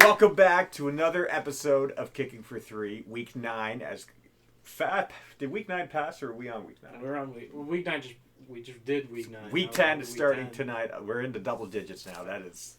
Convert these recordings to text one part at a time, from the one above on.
Welcome back to another episode of Kicking for Three, Week 9. Did Week 9 pass, or are we on Week 9? We're on Week 9. We just did Week 9. Week 10 is starting tonight. We're into double digits now. That is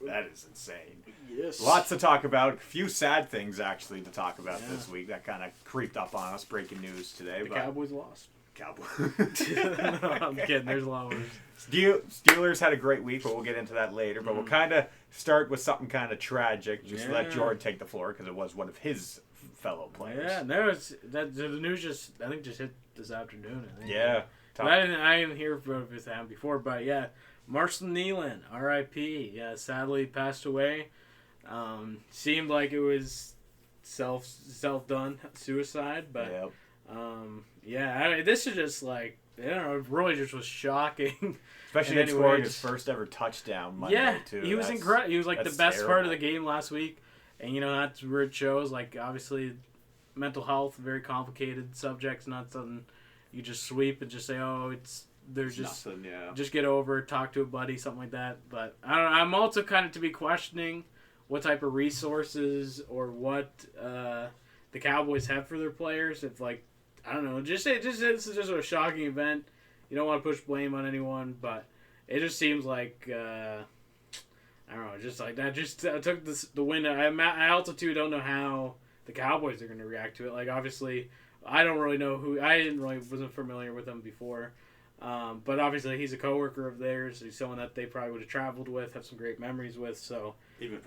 insane. Yes. Lots to talk about. A few sad things, actually, to talk about this week. That kind of creeped up on us. Breaking news today. The Cowboys lost. Cowboys. No, I'm kidding. There's a lot worse. Steelers had a great week, but we'll get into that later. But we'll kind of start with something kind of tragic. Just let Jordan take the floor because it was one of his fellow players. Yeah, the news just hit this afternoon. I think. Yeah. I didn't hear with him before, but yeah, Marshall Kneeland, R.I.P. Yeah, sadly passed away. Seemed like it was self done suicide, but this is just like, I don't know, it really just was shocking. Especially in scoring his first ever touchdown Monday, too. He was incredible. He was like the best terrible. part of the game last week. And, that's where it shows. Like, obviously, mental health, very complicated subjects, not something you just sweep and just say, just get over it, talk to a buddy, something like that. But I don't know. I'm also kind of to be questioning what type of resources or what the Cowboys have for their players. If, like, I don't know, this is just a shocking event. You don't want to push blame on anyone, but it just seems like, I don't know, just like that just took the wind. I also, too, don't know how the Cowboys are going to react to it. Like, obviously, I don't really know wasn't familiar with him before. But obviously, he's a coworker of theirs. He's someone that they probably would have traveled with, have some great memories with. So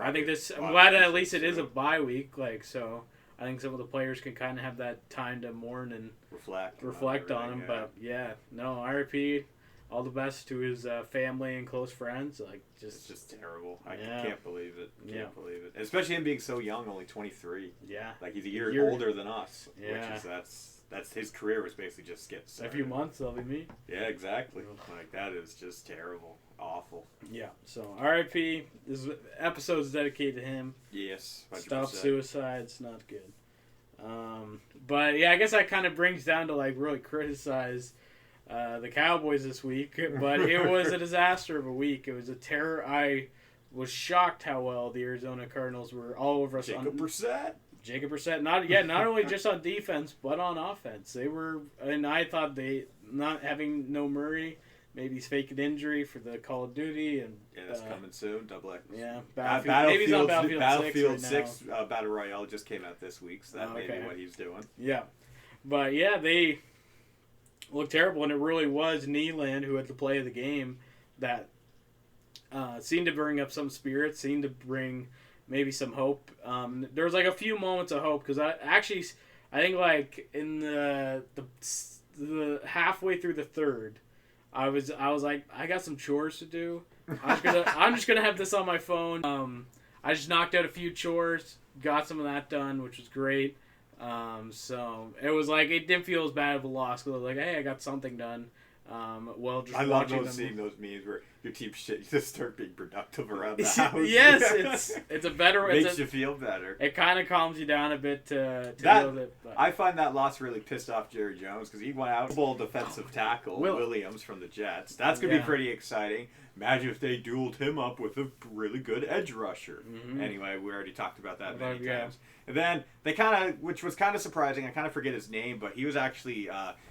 I think I'm glad that at least it is a bye week. Like, so I think some of the players can kind of have that time to mourn and reflect on him. Yeah. But RIP. All the best to his family and close friends. Like, it's just terrible. I can't believe it. Can't believe it. And especially him being so young, only 23. Yeah. Like, he's a year older than us. Yeah. Which is that's his career was basically just getting started. A few months, that'll be me. Yeah, exactly. Like, that is just terrible. Awful. Yeah. So, RIP. This episode's dedicated to him. Yes. 100%. Stop suicides. Not good. But yeah, I guess that kind of brings down to, like, really criticize the Cowboys this week, but it was a disaster of a week. It was a terror. I was shocked how well the Arizona Cardinals were all over us. Jacob Brissett, not only just on defense but on offense. They were, and I thought they not having no Murray, maybe he's faking injury for the Call of Duty, and that's coming soon. Double X. Yeah, maybe he's on Battlefield 6 right Battle Royale just came out this week, so that may be what he's doing. Yeah, but they looked terrible, and it really was Kneeland who had the play of the game that seemed to bring up some spirit, seemed to bring maybe some hope. There was like a few moments of hope because I think like in the halfway through the third, I was like, I got some chores to do. I'm just gonna have this on my phone. I just knocked out a few chores, got some of that done, which was great. So it was like, it didn't feel as bad of a loss because I was like, hey, I got something done. I love seeing those memes where your team shit, you just start being productive around the house. Yes, it's a better. Makes you feel better. It kind of calms you down a bit to know that. But I find that loss really pissed off Jerry Jones because he went out full defensive tackle Williams from the Jets. That's gonna be pretty exciting. Imagine if they dueled him up with a really good edge rusher. Mm-hmm. Anyway, we already talked about that many times. And then they which was kind of surprising, I kind of forget his name, but he was actually,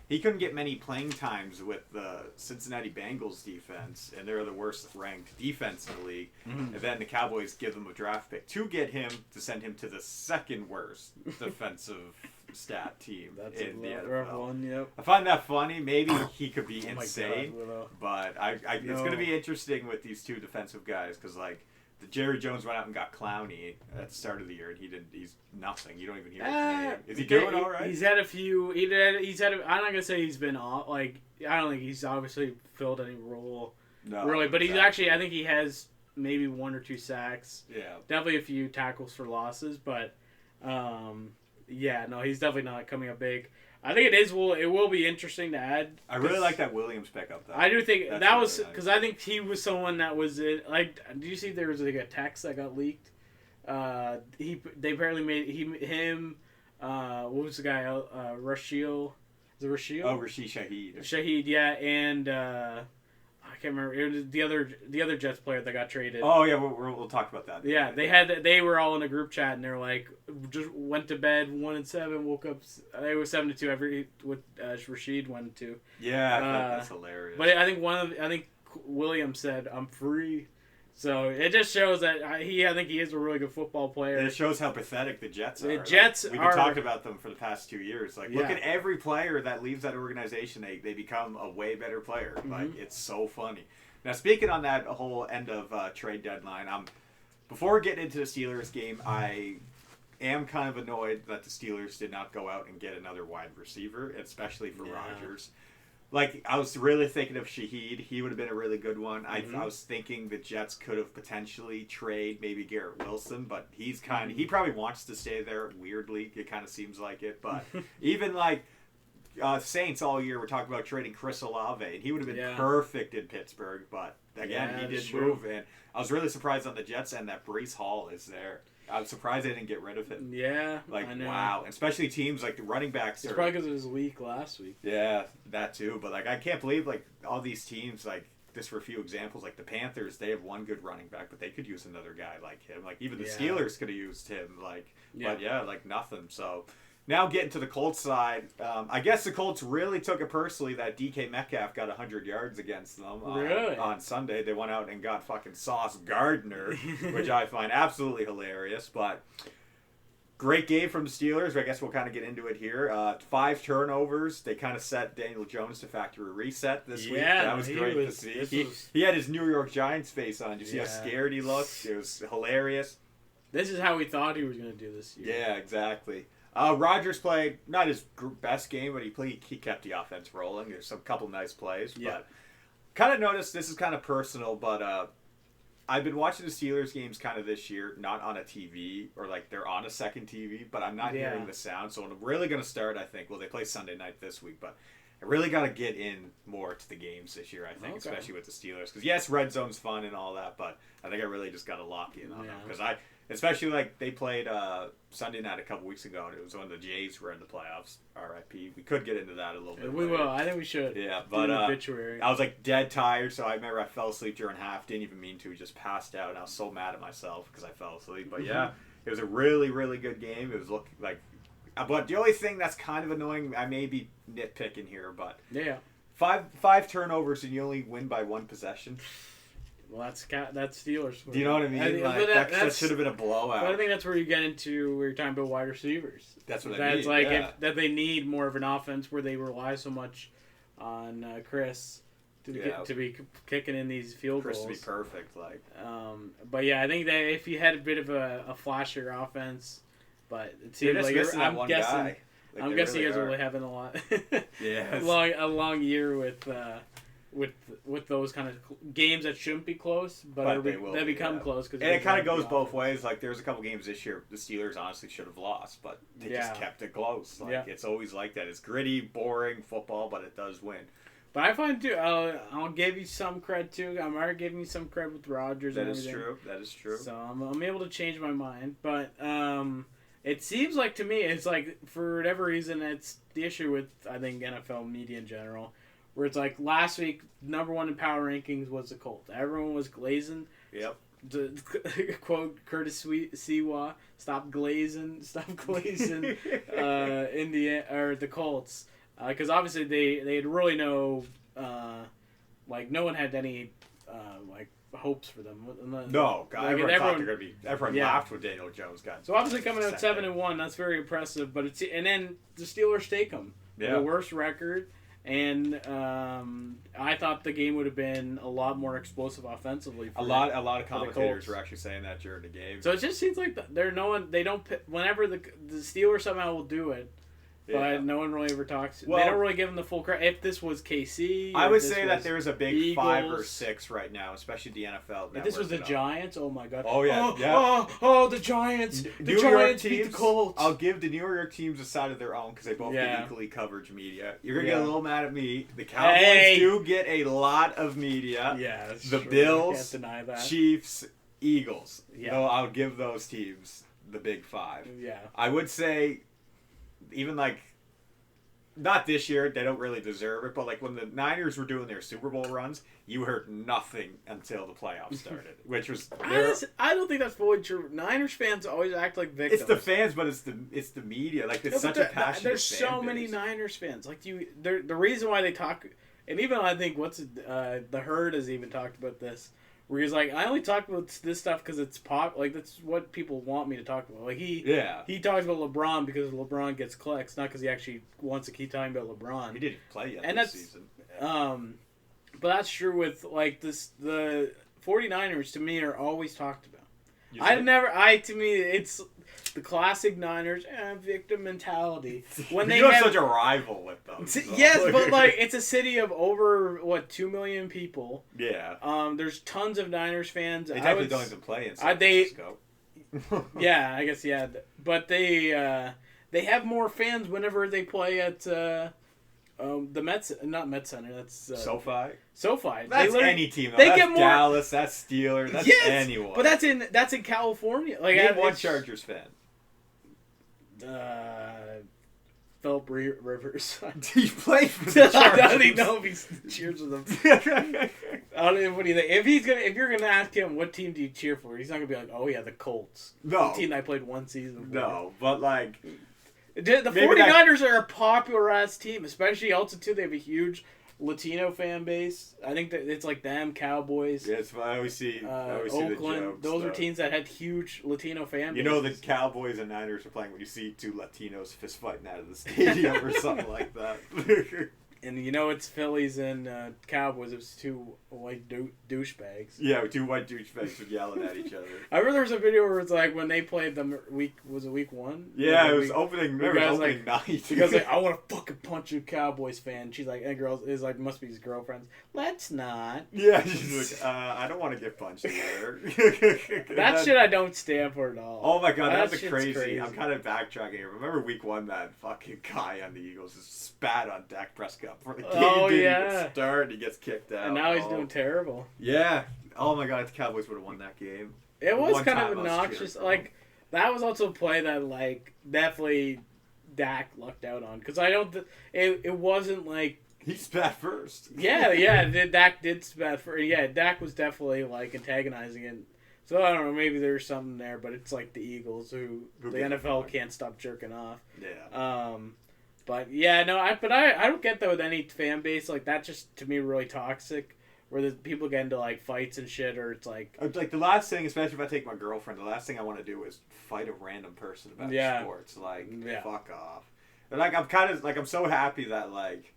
he couldn't get many playing times with the Cincinnati Bengals defense, and they're the worst ranked defense in the league. Mm-hmm. And then the Cowboys give them a draft pick to get him, to send him to the second worst defensive stat team in the NFL. One, yep. I find that funny. Maybe he could be insane, but it's going to be interesting with these two defensive guys because, like, the Jerry Jones went out and got Clowney at the start of the year, and he's nothing. You don't even hear his name. Is he doing all right? He's had a few. I'm not gonna say he's been off. Like, I don't think he's obviously filled any role. No, really. But he's actually. I think he has maybe 1 or 2 sacks. Yeah. Definitely a few tackles for losses, but he's definitely not coming up big. I think it will be interesting to add. I really like that Williams pickup, though. I do think that was because I think he was someone that was like. Do you see there was like a text that got leaked? They apparently made him. What was the guy? Rasheel. Is it Rasheel? Oh, Rashid Shaheed. Shaheed, yeah, and I can't remember. It was the other Jets player that got traded. Oh yeah, we'll talk about that. Yeah, they were all in a group chat and they're like, just went to bed 1-7, woke up. It was 7-2 with Rashid 1-2. Yeah, that's hilarious. But I think Williams said I'm free. So it just shows that I think he is a really good football player. And it shows how pathetic the Jets are. The Jets we've talked about them for the past 2 years. Like, look at every player that leaves that organization. They become a way better player. Mm-hmm. Like, it's so funny. Now, speaking on that whole end of trade deadline, before getting into the Steelers game, I am kind of annoyed that the Steelers did not go out and get another wide receiver, especially for Rodgers. Like, I was really thinking of Shaheed. He would have been a really good one. I was thinking the Jets could have potentially trade maybe Garrett Wilson, but he probably wants to stay there, weirdly. It kind of seems like it. But even, like, Saints all year were talking about trading Chris Olave, and he would have been perfect in Pittsburgh. But, again, he did move. And I was really surprised on the Jets end that Breece Hall is there. I'm surprised they didn't get rid of him. Yeah, like, wow. Especially teams like the running backs. It's probably because it was weak last week. Yeah, that too. But, like, I can't believe, like, all these teams, like, just for a few examples, like the Panthers, they have one good running back, but they could use another guy like him. Like, even the Steelers could have used him. Like, but, like, nothing. So, now getting to the Colts side, I guess the Colts really took it personally that DK Metcalf got 100 yards against them on Sunday. They went out and got fucking Sauce Gardner, which I find absolutely hilarious. But great game from the Steelers. I guess we'll kind of get into it here. 5 turnovers. They kind of set Daniel Jones to factory reset this week. That was great to see. He had his New York Giants face on. Did you see how scared he looked? It was hilarious. This is how we thought he was going to do this year. Yeah, exactly. Rodgers played not his best game, but he kept the offense rolling. There's some couple nice plays, but kind of noticed this is kind of personal, but I've been watching the Steelers games kind of this year, not on a TV or like they're on a second TV, but I'm not hearing the sound. So I'm really going to start, I think. Well, they play Sunday night this week, but I really got to get in more to the games this year, I think, especially with the Steelers. Because yes, red zone's fun and all that, but I think I really just got to lock in on them because especially like they played Sunday night a couple weeks ago, and it was when the Jays were in the playoffs. R.I.P. We could get into that a little bit. We will. I think we should. Yeah, but I was like dead tired, so I remember I fell asleep during half. Didn't even mean to. Just passed out, and I was so mad at myself because I fell asleep. But yeah, it was a really, really good game. It was but the only thing that's kind of annoying, I may be nitpicking here, but five turnovers and you only win by 1 possession. Well, that's Steelers. Do you know what I mean? That should have been a blowout. But I think that's where you get into where you're talking about wide receivers. That's what I mean. That's like that they need more of an offense where they rely so much on Chris to be kicking in these field goals. Chris to be perfect, like. But yeah, I think that if you had a bit of a flashier offense, but it seems like I'm guessing you guys are really having a lot. a long year with those kind of games that shouldn't be close, but they become close. And it kind of goes both ways. Like, there's a couple games this year the Steelers honestly should have lost, but they just kept it close. Like, it's always like that. It's gritty, boring football, but it does win. But I find, too, I'll give you some credit, too. I'm already giving you some credit with Rodgers and everything. That is true. So I'm able to change my mind. But it seems like, to me, it's like, for whatever reason, it's the issue with, I think, NFL media in general, where it's like last week, number 1 in power rankings was the Colts. Everyone was glazing. Yep. To quote Curtis Siwa, stop glazing, the Colts. Because obviously they had really no one had any hopes for them. No, God, everyone thought they're gonna be. Everyone laughed when Daniel Jones got. So obviously coming out 7-1, that's very impressive. But and then the Steelers take them. The worst record. And I thought the game would have been a lot more explosive offensively. A lot of commentators were actually saying that during the game. So it just seems like they don't. Whenever the Steelers somehow will do it, but no one really ever talks. Well, they don't really give them the full credit. If this was KC, I would say that there's a big Eagles, 5 or 6 right now, especially the NFL. If this was the Giants, oh my God! Oh yeah, the Giants! The Giants beat the Colts. I'll give the New York teams a side of their own because they both get equally coverage media. You're gonna get a little mad at me. The Cowboys do get a lot of media. Yeah, that's the true. Bills, Can't deny that. Chiefs, Eagles. Yeah, though I'll give those teams the big 5. Yeah, I would say. Even like, not this year. They don't really deserve it. But like when the Niners were doing their Super Bowl runs, you heard nothing until the playoffs started, which was. I don't think that's fully true. Niners fans always act like victims. It's the fans, but it's the media. Like it's such a passionate. There's so many Niners fans. Like the reason why they talk, and even I think the Herd has even talked about this. Where he's like, I only talk about this stuff because it's pop. Like that's what people want me to talk about. Like he talks about LeBron because LeBron gets clicks, not because he actually wants to keep talking about LeBron. He didn't play yet and this season. But that's true with like the 49ers to me are always talked about. To me it's the classic Niners victim mentality. When they have such a rival with them. So. Yes, but like it's a city of over 2 million people. Yeah. There's tons of Niners fans. They technically don't even play in San Francisco. Yeah, I guess but they have more fans whenever they play at the Mets, not Met Center. That's SoFi. That's any team. Though. That's Dallas. That's Steelers. That's anyone. But that's in California. Like name one Chargers fan. Philip Rivers. He played for the Chargers. I don't even know if he cheers for them. I don't even. What do you think? If you're gonna ask him what team do you cheer for, he's not gonna be like, oh yeah, the Colts. No, the team I played one season for. No, but like the 49ers are a popular ass team, especially also too. They have a huge Latino fan base. I think that it's like them, Cowboys. Yeah, it's I always see Oakland. See the jokes, those are teams that had huge Latino fan bases. You know the Cowboys and Niners are playing when you see two Latinos fist fighting out of the stadium or something like that. And you know it's Phillies and Cowboys. It was two white douchebags. Yeah, two white douchebags yelling at each other. I remember there was a video where it's like when they played them week 1? Yeah, it was opening night. The guy's like, I want to fucking punch you, Cowboys fan. She's like, and girls is like, must be his girlfriends. Let's not. Yeah, she's like, I don't want to get punched either. That shit I don't stand for at all. Oh my god, that was crazy. I'm kind of backtracking here. Remember week 1 that fucking guy on the Eagles just spat on Dak Prescott for the game didn't even start. He gets kicked out. And now he's doing terrible. Yeah. Oh my god, the Cowboys would have won that game. It was kind of obnoxious. Like that was also a play that like definitely Dak lucked out on because I don't. It wasn't like he spat first. Yeah. Dak did spat first. Yeah, Dak was definitely like antagonizing it. So I don't know. Maybe there's something there, but it's like the Eagles who the NFL can't stop jerking off. Yeah. But yeah, no, I don't get that with any fan base. Like that just to me really toxic, where the people get into like fights and shit, or it's like the last thing, especially if I take my girlfriend, the last thing I want to do is fight a random person about sports. Like fuck off. And like I'm so happy that like,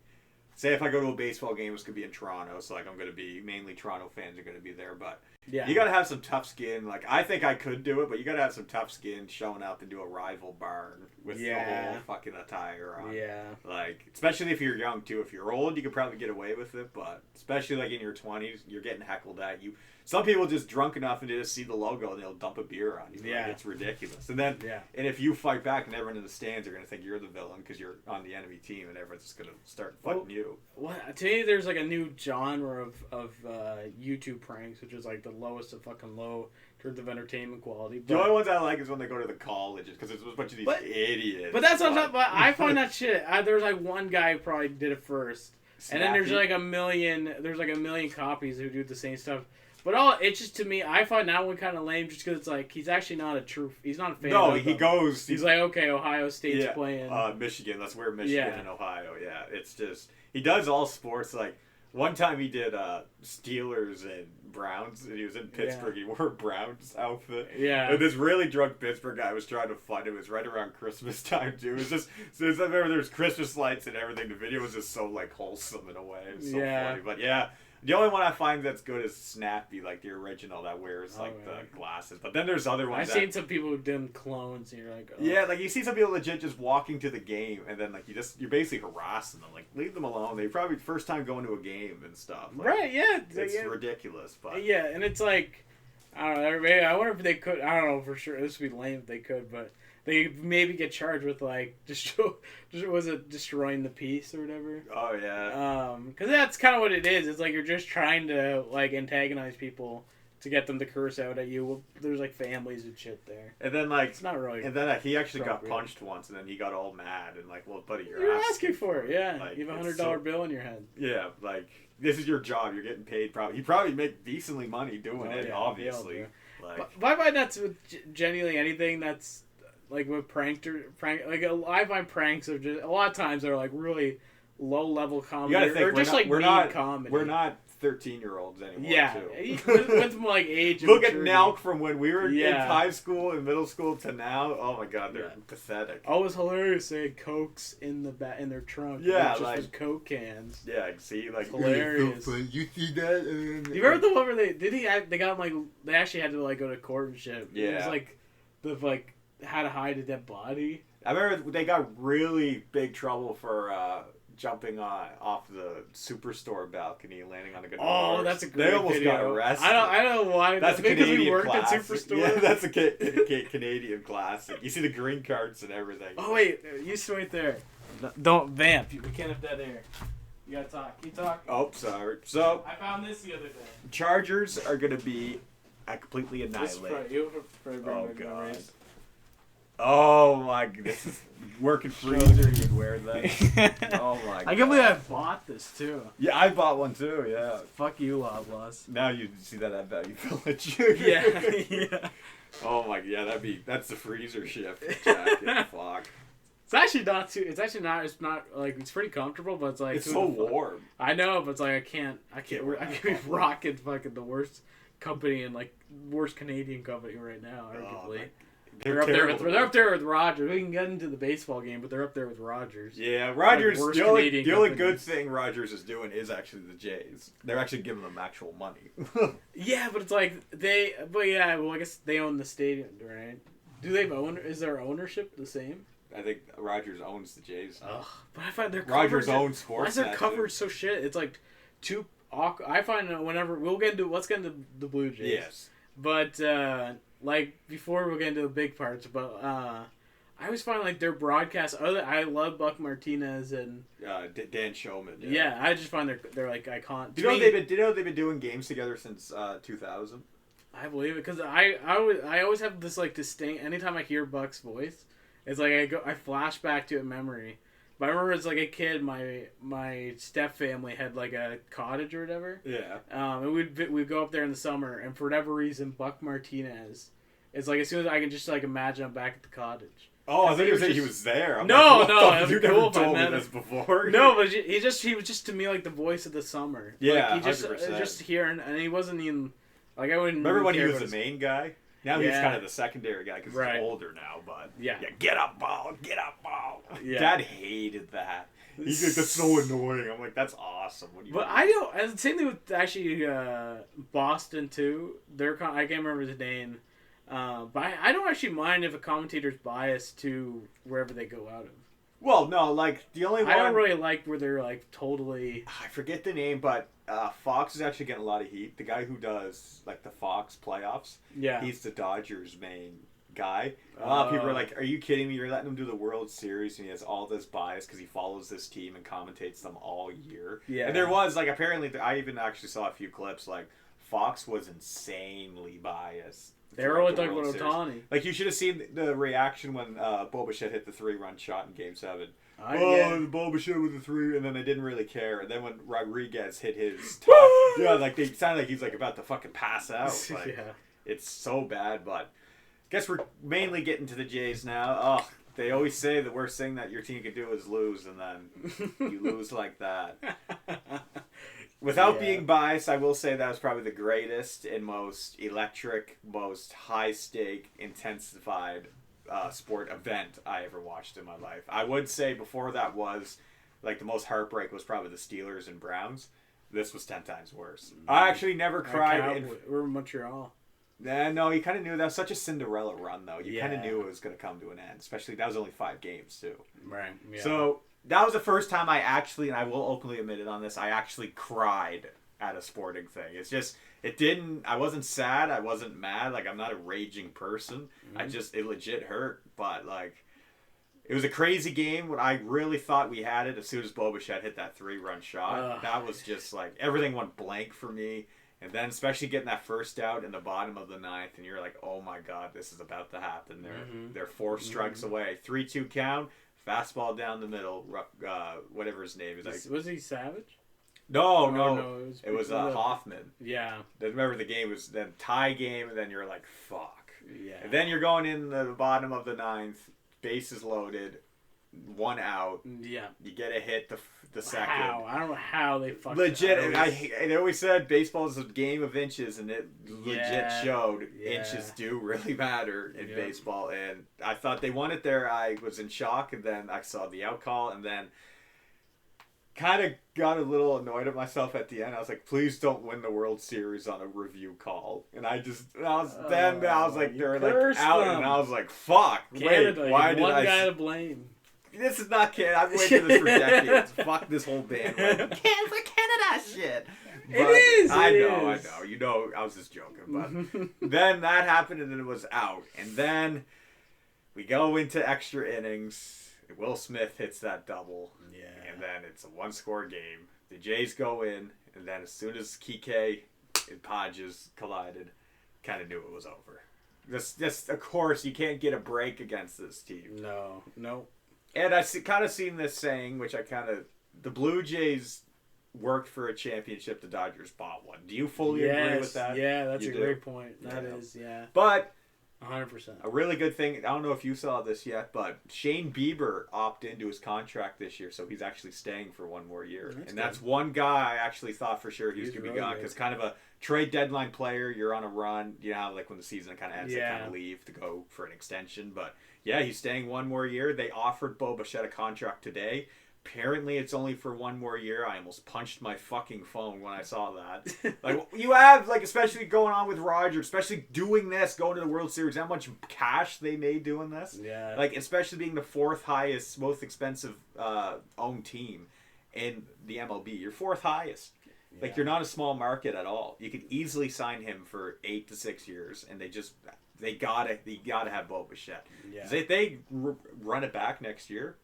say if I go to a baseball game, it's gonna be in Toronto, so like I'm gonna be mainly Toronto fans are gonna be there, but. Yeah. You gotta have some tough skin. Like I think I could do it, but you gotta have some tough skin showing up into a rival barn with the whole fucking attire on. Yeah. Like especially if you're young too. If you're old, you could probably get away with it, but especially like in your 20s, you're getting heckled at. Some people just drunk enough and they just see the logo and they'll dump a beer on you. Yeah. Like, it's ridiculous. And then and if you fight back and everyone in the stands are gonna think you're the villain because you're on the enemy team and everyone's just gonna start fighting you. Well, to me, there's like a new genre of YouTube pranks, which is like the lowest of fucking low in terms of entertainment quality. But, the only ones I like is when they go to the colleges because it's a bunch of these idiots. But that's on top. But I find that shit. There's like one guy who probably did it first, and then there's like a million. There's like a million copies who do the same stuff. But it's just to me, I find that one kind of lame just because it's like he's actually not a true. He's not a fan. No, he goes. He's like, okay, Ohio State's playing. Michigan. That's where Michigan and Ohio. Yeah, it's just he does all sports. Like one time he did Steelers and Browns, and he was in Pittsburgh. He wore a Browns outfit. Yeah. And this really drunk Pittsburgh guy was trying to find him. It was right around Christmas time too. It was just I remember there's Christmas lights and everything. The video was just so like wholesome in a way. It was so funny. But yeah. The only one I find that's good is Snappy, like the original that wears the glasses. But then there's other ones. I've seen some people who've done clones, and you're like, yeah, like you see some people legit just walking to the game, and then like you're basically harassing them. Like leave them alone. They probably first time going to a game and stuff. Like, right? Yeah, it's ridiculous. But yeah, and it's like I don't know. Maybe I wonder if they could. I don't know for sure. This would be lame if they could, but. They maybe get charged with like destroying the piece or whatever. Oh yeah. Because that's kind of what it is. It's like you're just trying to like antagonize people to get them to curse out at you. Well, there's like families and shit there. And then like it's not really. And then he actually got punched once, and then he got all mad and like, well, buddy, you're asking for it. Yeah, like, you have $100 bill in your head. Yeah, like this is your job. You're getting paid. He probably make decently money doing it. Obviously, but I find that's with genuinely anything that's like with prank. Like I find pranks are just a lot of times they're like really low level comedy or just like mean comedy. We're not 13-year-olds anymore. Yeah, too. with like age. Look at Nelk from when we were in high school and middle school to now. Oh my god, they're pathetic. Oh, it was hilarious. They had Cokes in their trunk. Yeah, just like with Coke cans. Yeah, see, like it's hilarious. You see that? You remember the one where they got like they actually had to like go to court and shit. Yeah, it was like how to hide a dead body. I remember they got really big trouble for jumping off the Superstore balcony and landing on a good horse. That's a great They almost video. got arrested. I don't know why. That's a Canadian we worked classic. at Superstore. Yeah, that's a Canadian classic. You see the green cards and everything. Oh wait, you just wait there. Don't vamp. We can't have dead air. You gotta talk. Can you talk? Oh, sorry. So I found this the other day. Chargers are gonna be completely annihilated. Oh god. Oh my god, this is working freezer, you'd wear that. Oh my god. I can't believe I bought this too. Yeah, I bought one too, yeah. Fuck you, Loblaws. Now you see that at Value Village. yeah. Oh my god, that's the freezer shift jacket. Fuck. It's actually not too. It's not like it's pretty comfortable, but it's like it's so warm. I know, but it's like I can't be rocking fucking the worst company and like worst Canadian company right now, arguably. They're up there with Rogers. We can get into the baseball game, but they're up there with Rogers. Yeah, Rogers. Like the only good thing Rogers is doing is actually the Jays. They're actually giving them actual money. Yeah, but it's like I guess they own the stadium, right? Do they own? Is their ownership the same? I think Rogers owns the Jays. Ugh, but I find their Rogers owns sports. Why is their coverage so shit? It's like too awkward. I find whenever let's get into the Blue Jays. Yes, but. Like, before we'll get into the big parts, but I always find, like, their broadcasts, I love Buck Martinez and... Dan Showman. Yeah, I just find they're like, iconic. Do you know they've been doing games together since 2000? I believe it, because I always have this, like, distinct... Anytime I hear Buck's voice, it's like I flash back to a memory. But I remember as, like, a kid, my step family had, like, a cottage or whatever. Yeah. And we'd go up there in the summer, and for whatever reason, Buck Martinez... It's like, as soon as I can just, like, imagine I'm back at the cottage. Oh, I thought you were saying he was there. No, it would be cool if I met him. Before. No, but he was just, to me, like, the voice of the summer. Yeah, like, he just hearing, and he wasn't even, like, I wouldn't... Remember when he was the main guy? Now he's kind of the secondary guy because he's older now, but... Yeah, get up, ball! Yeah. Dad hated that. He's like, that's so annoying. I'm like, that's awesome. I don't... And the same thing with, actually, Boston, too. I can't remember his name. But I don't actually mind if a commentator's biased to wherever they go out of. Well, no, like, the only one... I don't really like where they're, like, totally... I forget the name, but Fox is actually getting a lot of heat. The guy who does, like, the Fox playoffs, he's the Dodgers' main guy. A lot of people are like, are you kidding me? You're letting him do the World Series, and he has all this bias because he follows this team and commentates them all year. Yeah. And there was, like, apparently, I even actually saw a few clips, like, Fox was insanely biased. They were only talking about Ohtani. Like, you should have seen the reaction when Bo Bichette hit the 3-run shot in Game 7. Bo Bichette with the 3, and then they didn't really care. And then when Rodriguez hit his top, like, they sounded like he's, like, about to fucking pass out. Like, it's so bad, but guess we're mainly getting to the Jays now. Oh, they always say the worst thing that your team could do is lose, and then you lose like that. Without being biased, I will say that was probably the greatest and most electric, most high-stake, intensified sport event I ever watched in my life. I would say before that was, like, the most heartbreak was probably the Steelers and Browns. This was 10 times worse. I actually never cried. We're in Montreal. No, you kind of knew that was such a Cinderella run, though. You kind of knew it was going to come to an end, especially that was only 5 games, too. Right. Yeah. So... that was the first time I actually, and I will openly admit it on this, I actually cried at a sporting thing. It's just, I wasn't sad, I wasn't mad, like, I'm not a raging person. Mm-hmm. It legit hurt, but, like, it was a crazy game. When I really thought we had it as soon as Bo Bichette hit that 3-run shot. That was just, like, everything went blank for me. And then especially getting that first out in the bottom of the ninth, and you're like, oh my God, this is about to happen. They're 4 strikes away. 3-2 count, fastball down the middle, whatever his name is. Was he Savage? No. It was Hoffman. Yeah. Remember the game was then tie game, and then you're like, fuck. Yeah. And then you're going in the bottom of the ninth, bases loaded, 1 out. Yeah. You get a hit the second. How? I don't know how they fucked legit. it. I always said baseball is a game of inches, and it legit showed inches do really matter in baseball. And I thought they won it there. I was in shock, and then I saw the out call, and then kind of got a little annoyed at myself at the end. I was like, please don't win the World Series on a review call. And I was like, they're like out, and I was like, fuck. Canada, wait, why did one guy to blame? This is not Canada. I've waited for this for decades. Fuck this whole band. Canada shit. But it is. I know. You know, I was just joking. But then that happened, and then it was out. And then we go into extra innings. Will Smith hits that double. Yeah. And then it's a 1-score game. The Jays go in, and then as soon as Kike and Podges collided, kind of knew it was over. Just of course, you can't get a break against this team. No. And I kind of seen this saying, which the Blue Jays worked for a championship, the Dodgers bought one. Do you fully agree with that? Yeah, that's a great point. That is, yeah. But 100%. A really good thing, I don't know if you saw this yet, but Shane Bieber opted into his contract this year, so he's actually staying for 1 more year. That's one guy I actually thought for sure he was going to be gone, because kind of a trade deadline player, you're on a run, you know, like when the season kind of ends, they kind of leave to go for an extension, but yeah, he's staying 1 more year. They offered Bo Bichette a contract today. Apparently, it's only for 1 more year. I almost punched my fucking phone when I saw that. Like, you have, like, especially going on with Roger, especially doing this, going to the World Series, how much cash they made doing this. Yeah. Like, especially being the 4th highest, most expensive owned team in the MLB. You're 4th highest. Yeah. Like, you're not a small market at all. You could easily sign him for 8 to 6 years, and they gotta have Bo Bichette. Yeah. If they run it back next year,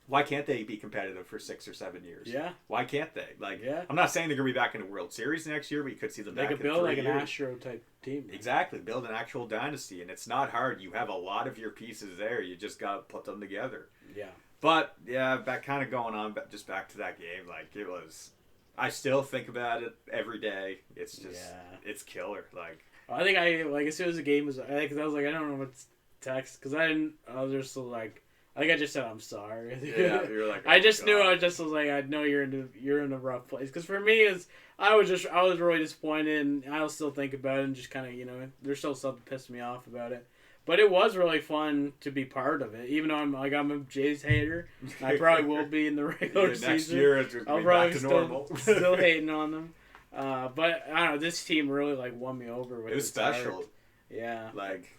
why can't they be competitive for 6 or 7 years? Yeah. Why can't they? Like, I'm not saying they're going to be back in the World Series next year, but you could see them back in 3 years. They could build like an Astro-type team. Exactly. Build an actual dynasty, and it's not hard. You have a lot of your pieces there. You just got to put them together. Yeah. But, yeah, kind of going on, just back to that game, like, it was... I still think about it every day. It's just... It's killer. Like... I think as soon as the game was... Because I was like, I don't know what to text, because I was just like... I think I just said I'm sorry. Yeah, you're like. Oh, I just knew. I was like, I know you're in a rough place. Because for me, I was really disappointed, and I'll still think about it, and just kind of there's still stuff that pissed me off about it. But it was really fun to be part of it, even though I'm a Jays hater. I probably will be in the regular season. Next year, it's I'll probably back to normal. still hating on them. But I don't know. This team really won me over. With it was special. Art. Yeah,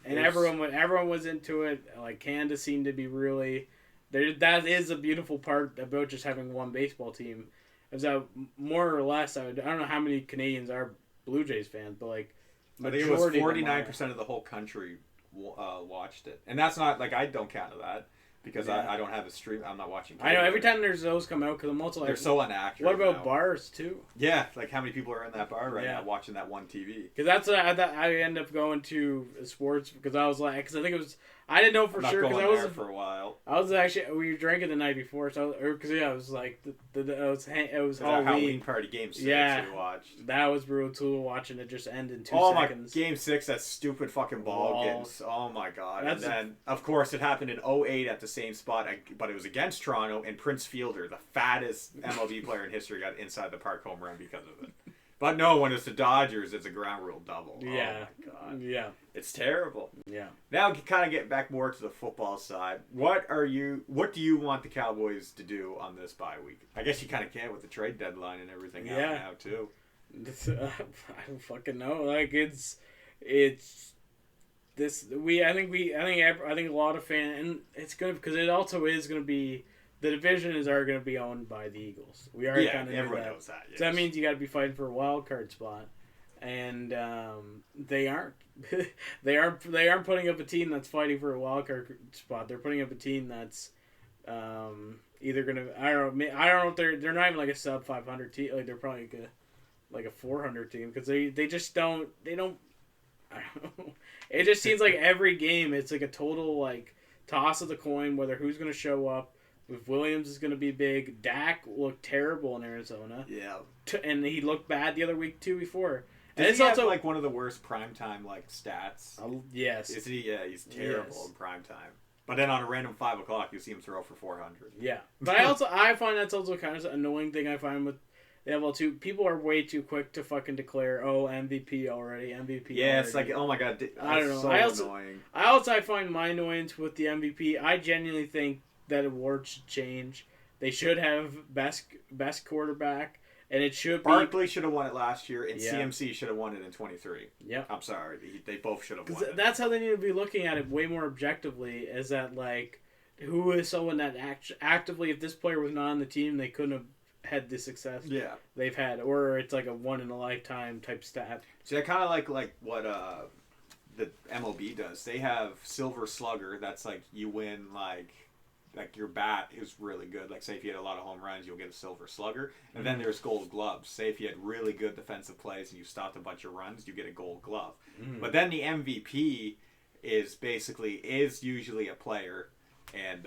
and everyone was into it. Like Canada seemed to be really there. That is a beautiful part about just having one baseball team. Is that more or less? I don't know how many Canadians are Blue Jays fans, but like I think it was 49% of the whole country watched it, and that's not like I don't count that. Because I don't have a stream. I'm not watching. I know every time there's those come out because I'm also like they're so inaccurate. What about bars too? Yeah, like how many people are in that bar right now watching that one TV? Because that's what I end up going to sports because I was like because I think it was I didn't know for sure because I was there for a while. I was actually we were drinking the night before so because it was like it was Halloween party game 6 we watched. That was brutal watching it just end in 2 seconds. Game 6 that stupid fucking ball games. Oh my god! And then of course it happened in 2008 at the same spot, but it was against Toronto and Prince Fielder, the fattest MLB player in history, got inside the park home run because of it. But no, when it's the Dodgers, it's a ground rule double. Yeah. Oh my god. Yeah. It's terrible. Yeah. Now kind of get back more to the football side. What do you want the Cowboys to do on this bye week? I guess you kind of can with the trade deadline and everything now too. I don't fucking know. Like it's this I think a lot of fans and it's good because it also is going to be the divisions are going to be owned by the Eagles. We already kind of everyone knows that. Yes. So that means you got to be fighting for a wild card spot, and they aren't. they aren't putting up a team that's fighting for a wild card spot. They're putting up a team that's either going to. I don't know if they're not even like a sub 500 team. Like they're probably good. like a 400 team because they just don't. I don't know. It just seems like every game it's like a total like toss of the coin whether who's going to show up. If Williams is going to be big, Dak looked terrible in Arizona. Yeah, and he looked bad the other week too before. And it's also like one of the worst primetime like stats. Yes, is he? Yeah, he's terrible in primetime. But then on a random 5 o'clock, you see him throw for 400. Yeah, but I find that's also kind of an annoying thing. I find with the NFL too. People are way too quick to fucking declare MVP already. Yeah, it's like, oh my god, I don't know. So annoying. I find my annoyance with the MVP. I genuinely think that awards should change. They should have best quarterback, and it should be. Barkley should have won it last year, and CMC should have won it in 23. Yeah, I'm sorry, they both should have won it. That's how they need to be looking at it way more objectively. Is that like, who is someone that actively, if this player was not on the team, they couldn't have had the success they've had, or it's like a one in a lifetime type stat. See, I kind of like what the MLB does. They have Silver Slugger. That's like you win like your bat is really good. Like say if you had a lot of home runs, you'll get a Silver Slugger. And then there's Gold Gloves. Say if you had really good defensive plays and you stopped a bunch of runs, you get a Gold Glove. But then the MVP is usually a player, and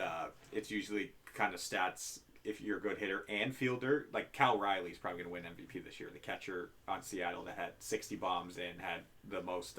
it's usually kind of stats. If you're a good hitter and fielder, like Cal Riley's probably going to win MVP this year. The catcher on Seattle that had 60 bombs and had the most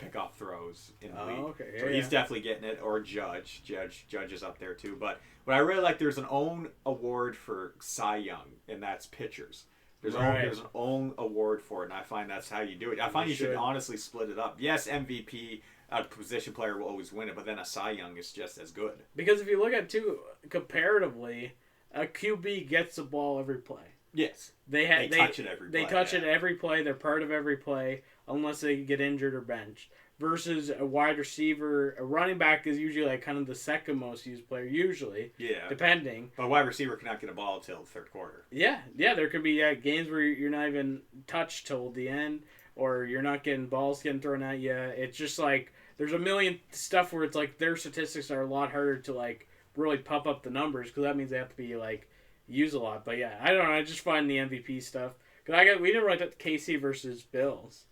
pickoff throws in the league. Okay. So he's definitely getting it. Or Judge is up there too. But what I really like, there's an own award for Cy Young, and that's pitchers. There's an own award for it, and I find that's how you do it. I find you should honestly split it up. Yes, MVP, a position player will always win it, but then a Cy Young is just as good. Because if you look at it too, comparatively, a QB gets the ball every play. Yes. They touch it every play. They touch it every play. They're part of every play unless they get injured or benched. Versus a wide receiver, a running back is usually like kind of the second most used player, usually. Yeah. Depending. But a wide receiver cannot get a ball until the third quarter. Yeah. There could be games where you're not even touched till the end, or you're not getting balls getting thrown at you. It's just like there's a million stuff where it's like their statistics are a lot harder to like really pump up the numbers because that means they have to be like used a lot. But yeah, I don't know. I just find the MVP stuff because we didn't write that KC versus Bills.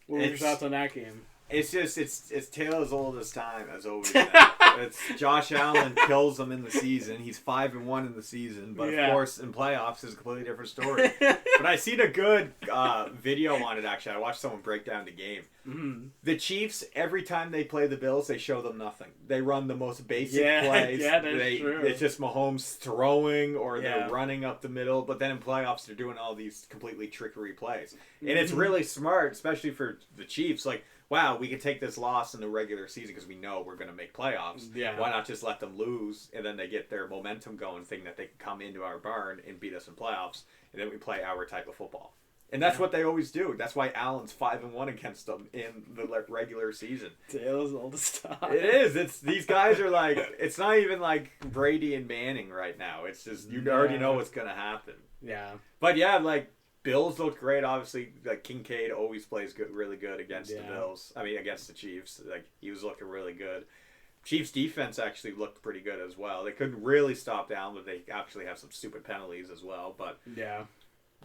What were your thoughts on that game? It's just it's tale as old as time as always. It's Josh Allen kills them in the season. He's 5-1 in the season, but of course in playoffs is a completely different story. But I seen a good video on it actually. I watched someone break down the game. Mm-hmm. The Chiefs, every time they play the Bills, they show them nothing. They run the most basic plays. Yeah, that's true. It's just Mahomes throwing or they're running up the middle. But then in playoffs, they're doing all these completely trickery plays, and it's really smart, especially for the Chiefs. Like, wow, we can take this loss in the regular season because we know we're going to make playoffs. Yeah. Why not just let them lose, and then they get their momentum going, thinking that they can come into our barn and beat us in playoffs, and then we play our type of football. And that's what they always do. That's why Allen's 5-1 against them in the regular season. Tales all the stuff. It is. It's these guys are like. It's not even like Brady and Manning right now. It's just you already know what's going to happen. Yeah. But yeah, like. Bills looked great. Obviously, like Kincaid always plays really good against the Bills. I mean, against the Chiefs. Like he was looking really good. Chiefs defense actually looked pretty good as well. They couldn't really stop down, but they actually have some stupid penalties as well. But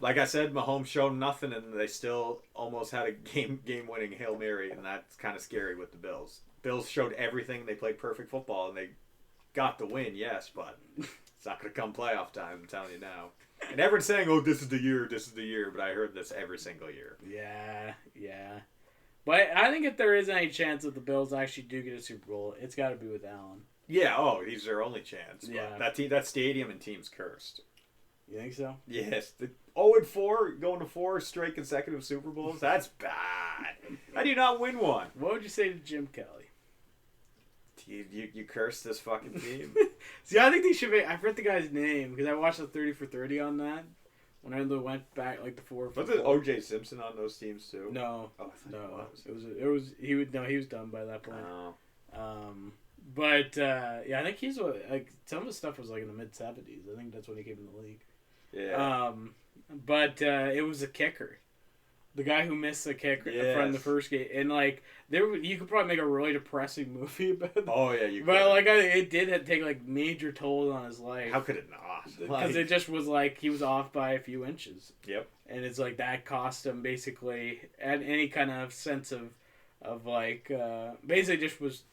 like I said, Mahomes showed nothing, and they still almost had a game-winning Hail Mary, and that's kind of scary with the Bills. Bills showed everything. They played perfect football, and they got the win, yes, but it's not going to come playoff time. I'm telling you now. And everyone's saying, "Oh, this is the year," but I heard this every single year. Yeah. But I think if there is any chance that the Bills actually do get a Super Bowl, it's got to be with Allen. Yeah. He's their only chance. Yeah. That stadium and team's cursed. You think so? Yes. 0-4, going to 4 straight consecutive Super Bowls. That's bad. How do you not win one? What would you say to Jim Kelly? You curse this fucking team. See, I think they should be. I forget the guy's name because I watched the 30 for 30 on that when I went back like the 4. Was it O.J. Simpson on those teams too? No, It was he was done by that point. But I think he's like some of his stuff was like in the mid 70s. I think that's when he came in the league. Yeah. But it was a kicker. The guy who missed the kick from the first game, and like you could probably make a really depressing movie about that. Oh yeah, you. But like it did take like major tolls on his life. How could it not? Because it just was like he was off by a few inches. Yep. And it's like that cost him basically any kind of sense of like basically just was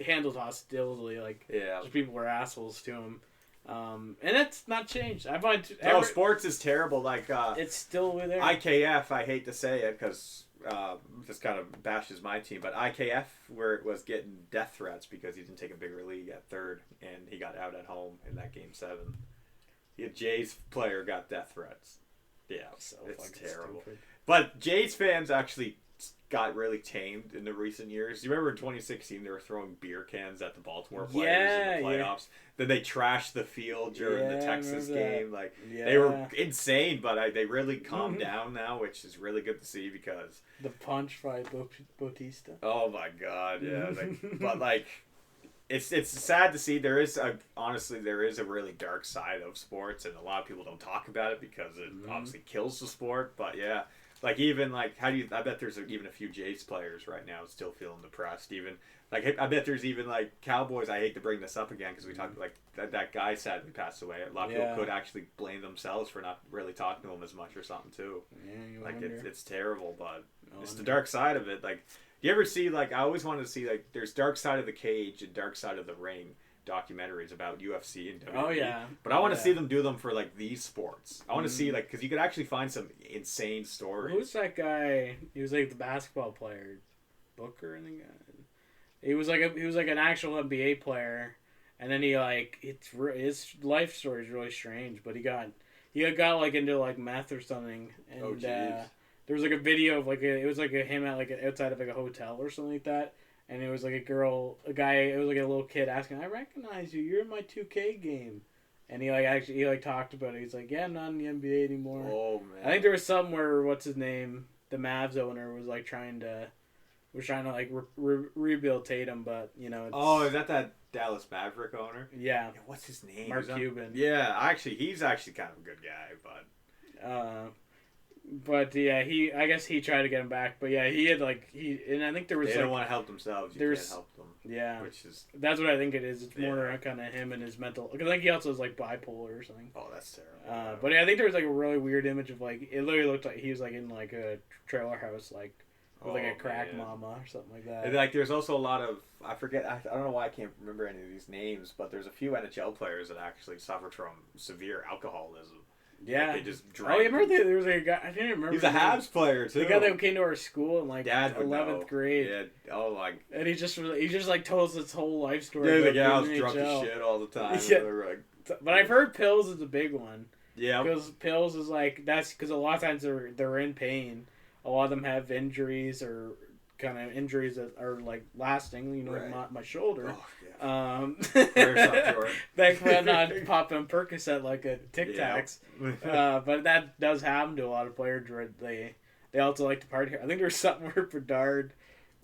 handled hostilely. Like just people were assholes to him. And it's not changed. I find sports is terrible. Like it's still there. IKF, I hate to say it because this kind of bashes my team, but IKF where it was getting death threats because he didn't take a bigger league at third and he got out at home in that game 7. Jays player got death threats. Yeah, so it's terrible. Stupid. But Jays fans actually got really tamed in the recent years. You remember in 2016 they were throwing beer cans at the Baltimore players in the playoffs. Then they trashed the field during the Texas game. Like they were insane, but they really calmed down now, which is really good to see because the punch by Bautista. Oh my God, yeah. But like, it's sad to see. There is honestly a really dark side of sports, and a lot of people don't talk about it because it obviously kills the sport. But yeah. Like even like I bet there's even a few Jays players right now still feeling depressed. Even like I bet there's even like Cowboys. I hate to bring this up again because we talked like that guy sadly passed away. A lot of people could actually blame themselves for not really talking to him as much or something too. Yeah, like it's terrible, but it's the dark side of it. Like do you ever see like I always wanted to see like there's Dark Side of the Cage and Dark Side of the Ring documentaries about UFC and WWE. Oh yeah. But I want to see them do them for like these sports. I want to see like because you could actually find some insane stories. Who's that guy? He was like the basketball player, Booker, and the guy. He was like an actual NBA player, and then he like his life story is really strange. But he got like into like meth or something, and there was like a video of like it was like him at like outside of like a hotel or something like that. And it was like it was like a little kid asking, I recognize you, you're in my 2K game. And he talked about it. He's like, yeah, I'm not in the NBA anymore. Oh, man. I think there was somewhere, what's his name, the Mavs owner was like trying to like rehabilitate him, but you know. Is that Dallas Maverick owner? Yeah. What's his name? Mark Cuban. Yeah, he's actually kind of a good guy, but. But yeah, I guess he tried to get him back. But yeah, he had and I think there was they don't want to help themselves. You can't help them. Yeah, that's what I think it is. It's more kind of him and his mental. Because I think he also is like bipolar or something. Oh, that's terrible. But yeah, I think there was like a really weird image of like it literally looked like he was like in like a trailer house like with like a crack mama or something like that. And like there's also a lot of I don't know why I can't remember any of these names, but there's a few NHL players that actually suffered from severe alcoholism. Yeah, like they just drank. Oh, you remember there was a guy? I didn't remember. He's a Habs player too. The guy that came to our school in like 11th grade. Yeah. Oh, like. And he just like told us his whole life story. Yeah, I was drunk as shit all the time. Yeah. But I've heard pills is a big one. Yeah. Because pills is like that's because a lot of times they're in pain. A lot of them have injuries or kind of injuries that are like lasting. You know, like my shoulder. Oh, yeah. Thanks for not popping Percocet like a Tic Tacs. Yeah. But that does happen to a lot of players where they also like to party. I think there's something where Bedard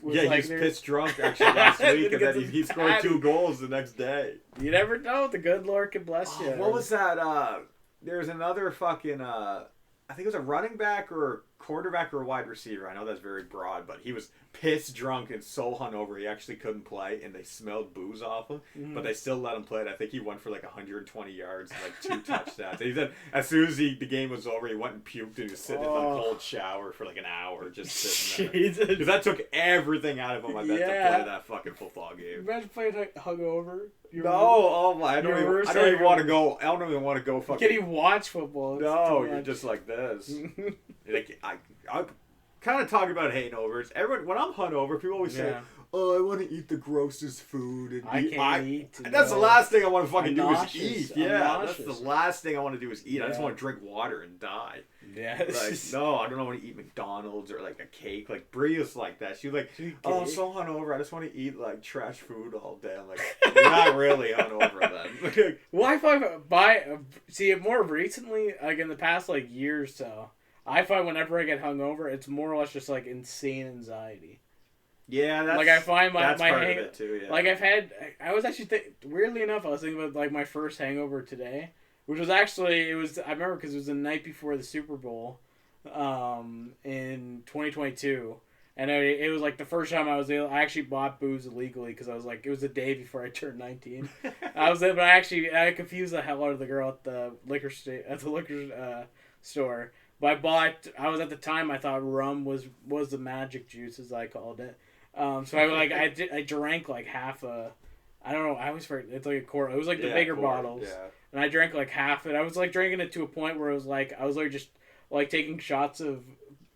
was he was pissed drunk actually last week, and then he scored 2 goals the next day. You never know. The good Lord can bless you. What was that? There's another fucking. I think it was a running back or a quarterback or a wide receiver. I know that's very broad, but he was pissed drunk and so hungover he actually couldn't play, and they smelled booze off him, but they still let him play. And I think he went for like 120 yards and like 2 touchdowns. And he said as soon as the game was over, he went and puked and he was sitting in a cold shower for like an hour just sitting there. Because that took everything out of him, I bet, to play that fucking football game. Imagine playing like hungover. I don't even want to go. I don't even want to go fucking. Can you watch football? No, you're just like this. Like, I kind of talk about hangovers. Everyone, when I'm hungover, people always say, "Oh, I want to eat the grossest food." And I can't eat. That's the last thing I want to fucking do is eat. That's the last thing I want to do is eat. I just want to drink water and die. Yeah. Like, no, I don't want to eat McDonald's or like a cake. Like Bria's like that. She's like, "Oh, I'm so hungover. I just want to eat like trash food all day." I'm like, "You're not really hungover then." Well, I find see more recently, like in the past like year or so, I find whenever I get hungover, it's more or less just like insane anxiety. Yeah, that's like I find my part of it too. Yeah. Like I was actually weirdly enough, I was thinking about like my first hangover today, which was I remember because it was the night before the Super Bowl. in 2022. And it was like the first time I actually bought booze illegally because I was like, it was a day before I turned 19. But I confused the hell out of the girl at the liquor store. But I was at the time, I thought rum was the magic juice, as I called it. So I drank like half a, I don't know, I always forget, it's like a quart. It was like the bigger bottles. Yeah. And I drank like half it. I was like drinking it to a point where it was like, I was like just like taking shots of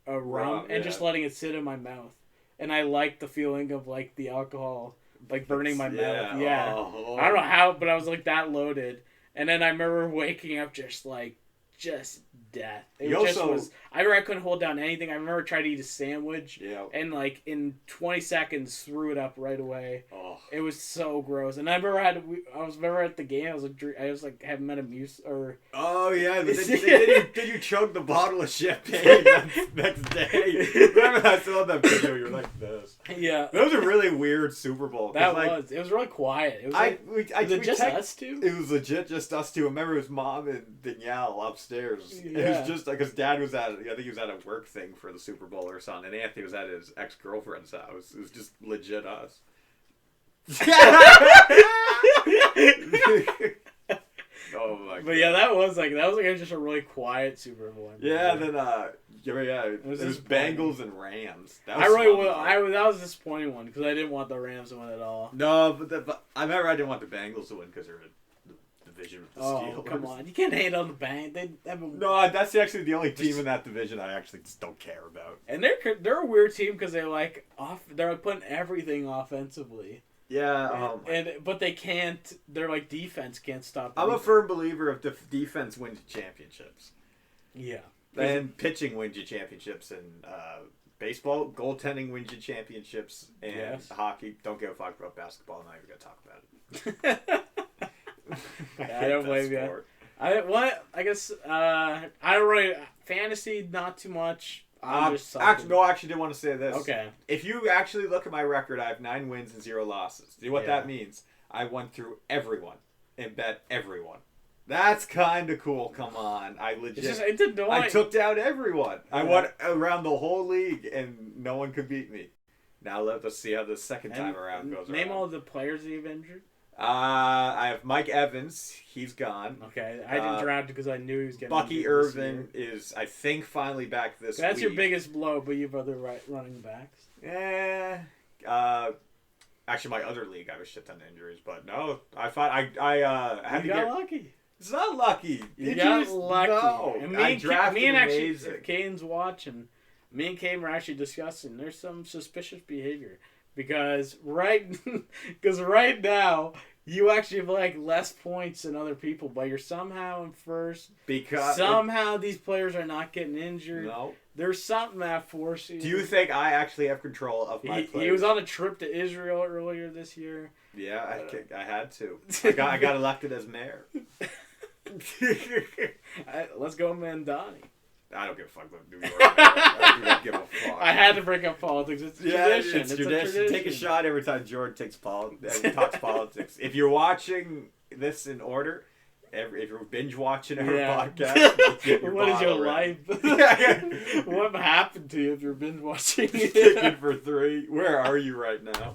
rum and just letting it sit in my mouth. And I liked the feeling of like the alcohol like burning my mouth. Yeah. Oh. I don't know how, but I was like that loaded. And then I remember waking up just death. I remember I couldn't hold down anything. I remember trying to eat a sandwich and like in 20 seconds threw it up right away. Oh. It was so gross. And I remember I was at the game. I was like having Metamucil or. Oh yeah, but did you chug the bottle of champagne next day? Remember I saw that video? You were like this. Yeah. That was a really weird Super Bowl. It was really quiet. It was was it just us two? It was legit just us two. I remember it was Mom and Danielle upstairs. Yeah. It was just because Dad was I think he was at a work thing for the Super Bowl or something, and Anthony was at his ex-girlfriend's house. It was just legit us. Oh my god. But yeah, that was just a really quiet Super Bowl. Yeah, then it was Bengals and Rams. That was a disappointing one because I didn't want the Rams to win at all. No, but I remember I didn't want the Bengals to win because they're the division with the Steelers. Oh, come on. You can't hate on the Bengals. No, that's actually the only team in that division I actually just don't care about. And they're a weird team because they're putting everything offensively. Yeah, but they can't. Their defense can't stop. I'm a firm believer of defense wins championships. Yeah, and pitching wins you championships, and baseball goaltending wins you championships, and hockey. Don't give a fuck about basketball. I'm not even gonna talk about it. I don't blame you. I guess I don't really fantasy. Not too much. I actually did want to say this. Okay. If you actually look at my record, I have 9 wins and 0 losses. Do you know what that means? I went through everyone and bet everyone. That's kind of cool. Come on. It's annoying. I took down everyone. Yeah. I won around the whole league, and no one could beat me. Now let us see how the second time around goes. Name all the players that you've injured. I have Mike Evans. He's gone. Okay, I didn't draft because I knew he was getting. Bucky Irvin is, I think, finally back this week. That's your biggest blow, but you have other running backs. Actually, my other league, I have a shit ton of injuries, but no, I thought I had to get lucky. It's not lucky. You got lucky. No, and I drafted amazing. Actually, if Kane's watching, me and Kane were actually discussing. There's some suspicious behavior. Because right now you actually have less points than other people, but you're somehow in first. Because somehow these players are not getting injured. No, there's something that forces you. Do you think I actually have control of my players? He was on a trip to Israel earlier this year. Yeah, I had to. I got elected as mayor. Let's go, Mandani. I don't give a fuck about New York. I don't give a fuck. I had to bring up politics. It's tradition. It's tradition. Take a shot every time Jordan talks politics. If you're watching this in order, if you're binge watching our podcast, what is your life? What happened to you if you're binge watching? Taken for 3. Where are you right now?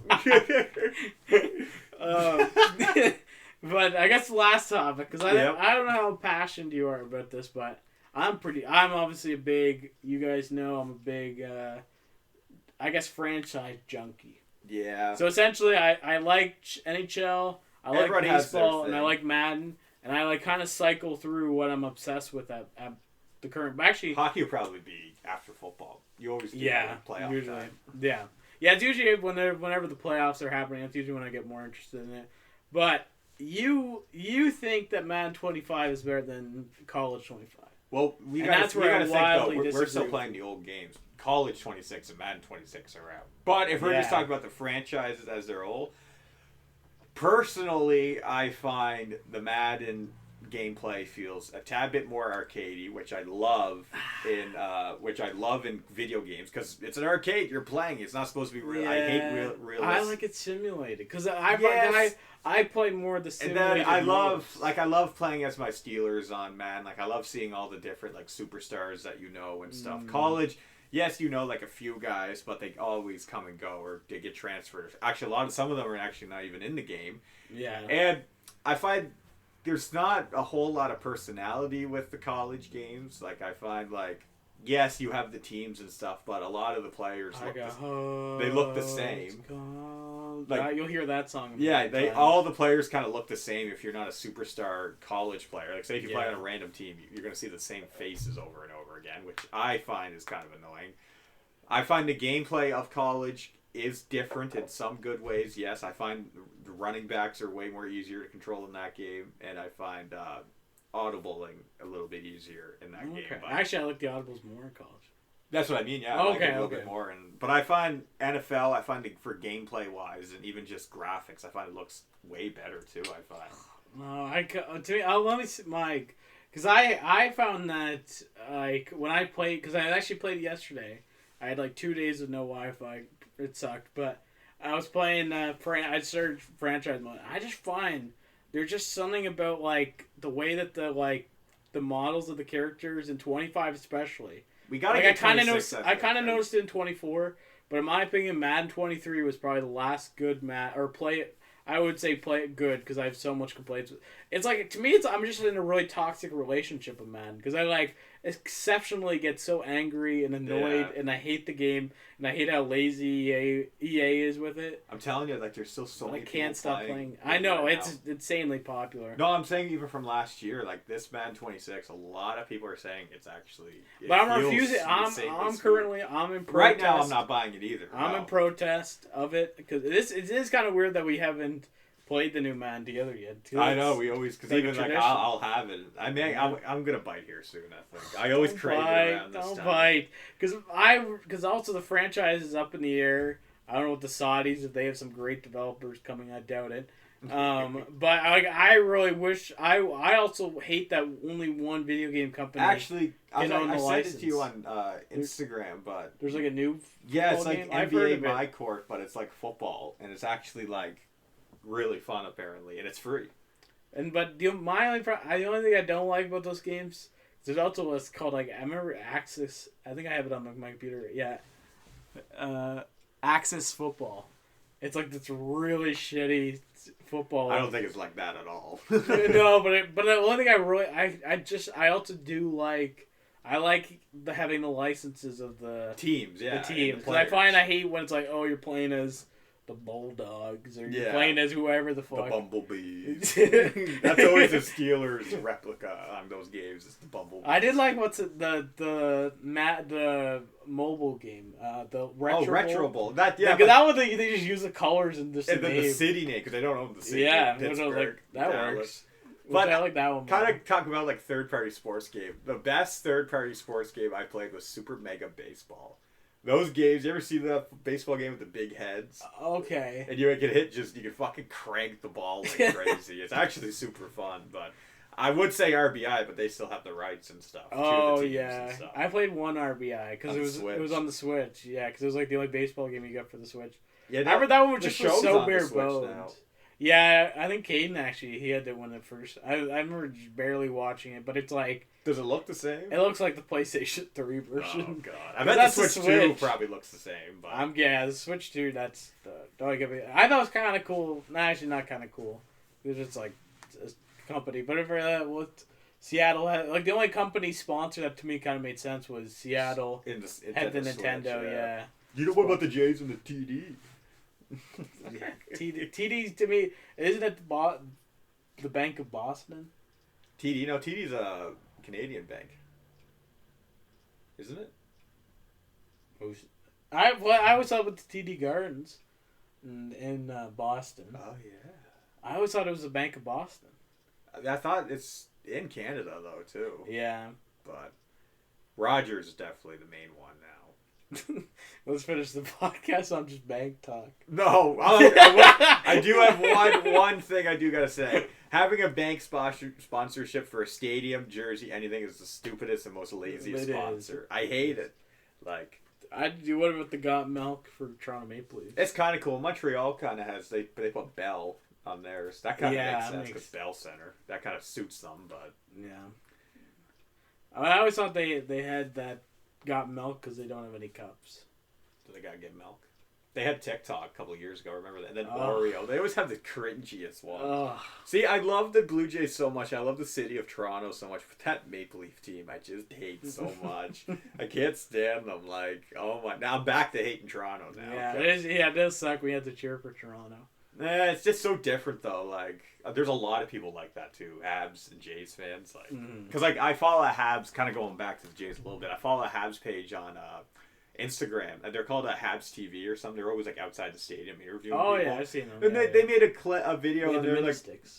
But I guess the last topic, because I don't know how passionate you are about this, but I'm obviously a big, you guys know I'm a big, I guess, franchise junkie. Yeah. So essentially, I like NHL, I like baseball, and I like Madden, and I kind of cycle through what I'm obsessed with at the current. But actually, hockey will probably be after football. You always do playoff usually. time. Yeah. Yeah, it's usually whenever the playoffs are happening. It's usually when I get more interested in it. But you think that Madden 25 is better than College 25? Well, we gotta think though. We're still playing the old games. College 26 and Madden 26 are out. But if we're just talking about the franchises as their whole, personally, I find the Madden gameplay feels a tad bit more arcadey, which I love in video games because it's an arcade. You're playing. It's not supposed to be real. Yeah. I hate real. I like it simulated because I play more of the simulated. And then I modes. love playing as my Steelers on Madden. Like I love seeing all the different like superstars that you know and stuff. College. Yes, you know, like a few guys, but they always come and go or they get transferred. Actually, some of them are actually not even in the game. Yeah. And I find there's not a whole lot of personality with the college games. Like, I find, like, yes, you have the teams and stuff, but a lot of the players they look the same. Like, you'll hear that song. Yeah, all the players kind of look the same if you're not a superstar college player. Like, say if you play on a random team, you're going to see the same faces over and over again, which I find is kind of annoying. I find the gameplay of college is different in some good ways. Yes, I find the running backs are way more easier to control in that game, and I find audibling a little bit easier in that game. But actually, I like the audibles more in college. That's what I mean. Yeah, I like it a little bit more. But I find NFL, for gameplay wise and even just graphics, I find it looks way better too. I find. Let me see, Mike, because I found that like when I played, because I actually played it yesterday. I had like 2 days of no Wi-Fi. It sucked, but I was playing. I started franchise mode. I just find there's just something about like the way that the models of the characters in 25 especially. We gotta get 26. I kind of noticed it in 24, but in my opinion, Madden 23 was probably the last good play it. I would say play it good because I have so much complaints. It's like to me, I'm just in a really toxic relationship with Madden because I like exceptionally get so angry and annoyed, and I hate the game, and I hate how lazy EA is with it. I'm telling you, like there's still so many. I can't stop playing. I know it's insanely popular. No, I'm saying even from last year, like this Madden 26, a lot of people are saying it's actually. But I'm refusing. I'm in protest. Right now, I'm not buying it either. I'm in protest of it because it is kind of weird that we haven't played the new Madden together yet. Too. I know we always because even like I'll have it. I mean, I'm gonna bite here soon. I think I always crave it around this time. Don't bite because also the franchise is up in the air. I don't know what the Saudis, if they have some great developers coming. I doubt it. But I really wish I also hate that only one video game company. Actually, I sent it to you on Instagram, but there's like a new it's like NBA My Court, but it's like football, and it's actually like really fun apparently, and it's free. But the only thing I don't like about those games, there's also what's called like I remember Axis. I think I have it on my computer. Yeah, Axis Football. It's like this really shitty football. I don't think it's like that at all. No, but the only thing I also do like. I like having the licenses of the teams. Yeah, the teams. Because I find I hate when it's like, oh, you're playing as the Bulldogs, or you're playing as whoever the fuck. The Bumblebees. That's always a Steelers replica on those games. It's the Bumblebees. I did like the mobile game, the Retro Bowl. That one they just use the colors and just the name. The city name because they don't own the city. Yeah, that works. But I like that one. Kind of talk about like third-party sports game. The best third-party sports game I played was Super Mega Baseball. Those games, you ever see that baseball game with the big heads? Okay. And you can you can fucking crank the ball like crazy. It's actually super fun, but I would say RBI, but they still have the rights and stuff. Oh yeah, I played one RBI because it was on the Switch. Yeah, because it was like the only baseball game you got for the Switch. Yeah, I remember that one was just so bare bones. Yeah, I think Caden actually he had to win it first. I remember just barely watching it, but it's like. Does it look the same? It looks like the PlayStation 3 version. Oh god, I bet the Switch 2 probably looks the same. But the Switch 2. That's don't give me. I thought it was kind of cool. No, actually not kind of cool. It was just like a company, but if what Seattle had, like the only company sponsor that to me kind of made sense was Seattle. Had the Nintendo, Switch, yeah. You know what about the Jays and the TD? Yeah. TD to me isn't it the Bank of Boston? TD's a Canadian bank, isn't it? I always thought with the TD Gardens in Boston. Oh yeah. I always thought it was the Bank of Boston. I thought it's in Canada though too. Yeah. But Rogers is definitely the main one now. Let's finish the podcast on just bank talk. No, I do have one thing I do gotta say. Having a bank sponsorship for a stadium, jersey, anything is the stupidest and most laziest sponsor. I hate it. Like, I do. What about the Got Milk for Toronto Maple Leafs? It's kind of cool. Montreal kind of has they put Bell on theirs. That kind of makes sense because Bell Center. That kind of suits them, but yeah. I always thought they had that Got Milk because they don't have any cups. So they gotta get milk. They had TikTok a couple of years ago. Remember that? And then Oreo. They always have the cringiest ones. See, I love the Blue Jays so much. I love the city of Toronto so much. But that Maple Leaf team, I just hate so much. I can't stand them. Like, oh my! Now I'm back to hating Toronto now. Yeah, it does suck. We had to cheer for Toronto. It's just so different though. Like, there's a lot of people like that too. Habs and Jays fans, like, because like I follow a Habs. Kind of going back to the Jays a little bit. I follow a Habs page on Instagram, and they're called a Habs TV or something. They're always like outside the stadium interviewing people. Yeah, I've seen them. And they made a video, and they're like,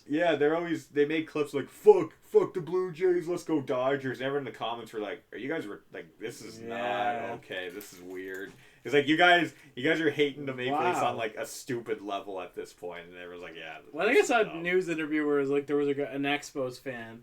yeah, they made clips like fuck the Blue Jays, let's go Dodgers. And everyone in the comments were like, "Are you guys this is not okay. This is weird." It's like you guys are hating the Maple Leafs on like a stupid level at this point, and everyone's like, "Yeah." Well, I think I saw a news interview where it was like there was an Expos fan,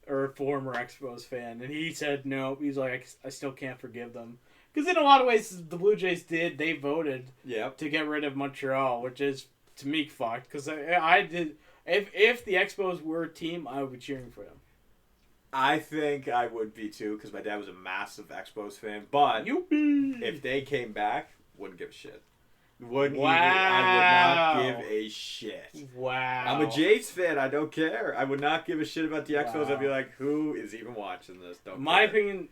or a former Expos fan, and he said no. He's like, I still can't forgive them. Because in a lot of ways, the Blue Jays they voted to get rid of Montreal, which is, to me, fucked. Because I did, if the Expos were a team, I would be cheering for them. I think I would be too, because my dad was a massive Expos fan. But if they came back, wouldn't give a shit. I would not give a shit. Wow. I'm a Jays fan. I don't care. I would not give a shit about the Expos. I'd be like, who is even watching this? My opinion,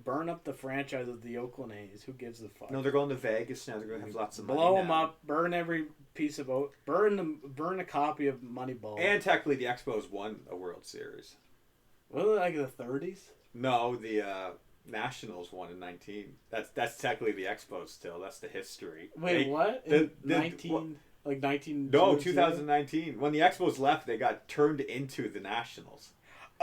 burn up the franchise of the Oakland A's. Who gives a fuck? No, they're going to Vegas now. They're going to have lots of money. Blow them up. Burn every piece of burn a copy of Moneyball. And technically, the Expos won a World Series. Was it like the 30s? No, the Nationals won in 19. That's technically the Expos still. That's the history. Wait, what? 19. Like 19. No, 2019. When the Expos left, they got turned into the Nationals.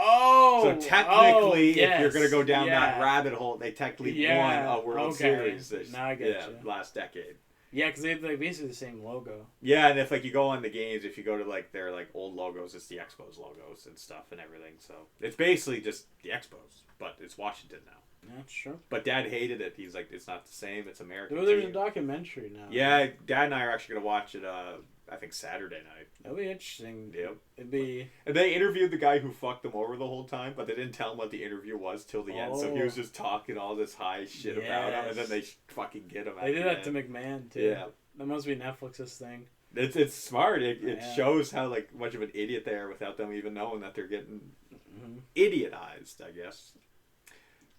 Oh, so technically, if you're going to go down that rabbit hole, they technically won a World Series now I get you. Last decade. Yeah, because they have like basically the same logo. Yeah, and if like you go on the games, if you go to like their like old logos, it's the Expos logos and stuff and everything. So it's basically just the Expos, but it's Washington now. That's true. But Dad hated it. He's like, it's not the same. It's American. Well, there's a documentary now. Yeah, Dad and I are actually gonna watch it. I think Saturday night. That'll be interesting. Yep. It'd be. And they interviewed the guy who fucked them over the whole time, but they didn't tell him what the interview was till the end. So he was just talking all this high shit about him, and then they fucking get him. They did that to McMahon too. Yeah. That must be Netflix's thing. It's smart. It shows how like much of an idiot they are without them even knowing that they're getting idiotized, I guess.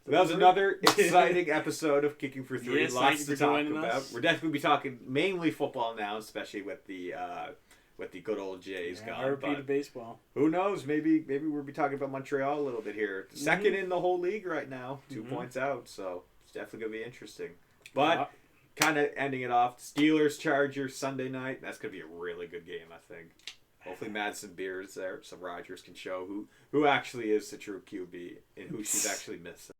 So that was another exciting episode of Kicking for Three. Yes, lots to talk about. We're definitely be talking mainly football now, especially with the good old Jays gone. Repeat baseball. Who knows? Maybe we'll be talking about Montreal a little bit here. Second in the whole league right now, 2 points out. So it's definitely gonna be interesting. But kind of ending it off, Steelers Chargers Sunday night. That's gonna be a really good game, I think. Hopefully Madison Beer is there so Rodgers can show who actually is the true QB and who she's actually missing.